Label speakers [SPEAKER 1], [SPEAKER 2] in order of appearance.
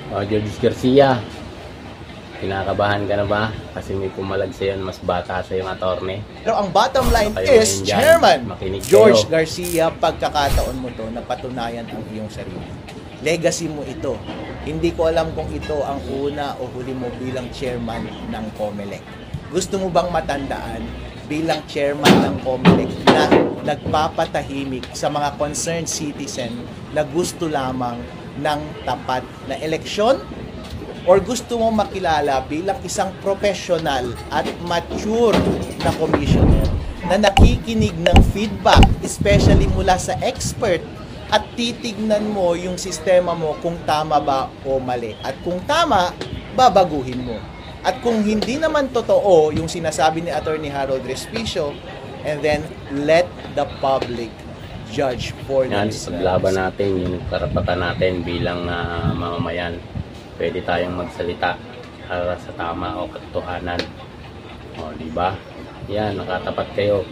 [SPEAKER 1] George Garcia, kinakabahan ka na ba? Kasi may pumalag sa'yo mas bata sa yung attorney.
[SPEAKER 2] Pero ang bottom line
[SPEAKER 1] Kayo
[SPEAKER 2] is,
[SPEAKER 1] ngayon dyan,
[SPEAKER 2] Chairman
[SPEAKER 1] makinig
[SPEAKER 2] George
[SPEAKER 1] kayo.
[SPEAKER 2] Garcia, pagkakataon mo to na patunayan ang iyong sarili. Legacy mo ito. Hindi ko alam kung ito ang una o huli mo bilang chairman ng COMELEC. Gusto mo bang matandaan bilang chairman ng COMELEC na nagpapatahimik sa mga concerned citizen na gusto lamang ng tapat na eleksyon? Or gusto mo makilala bilang isang professional at mature na commissioner na nakikinig ng feedback, especially mula sa expert, at titignan mo yung sistema mo kung tama ba o mali. At kung tama, babaguhin mo. At kung hindi naman totoo yung sinasabi ni Attorney Harold Respicio, and then let the public judge for
[SPEAKER 1] Yan,
[SPEAKER 2] themselves.
[SPEAKER 1] paglaban natin yung karapatan natin bilang mamamayan. Pwede tayong magsalita para sa tama o katotohanan. O, di ba? Yan, nakatapat kayo.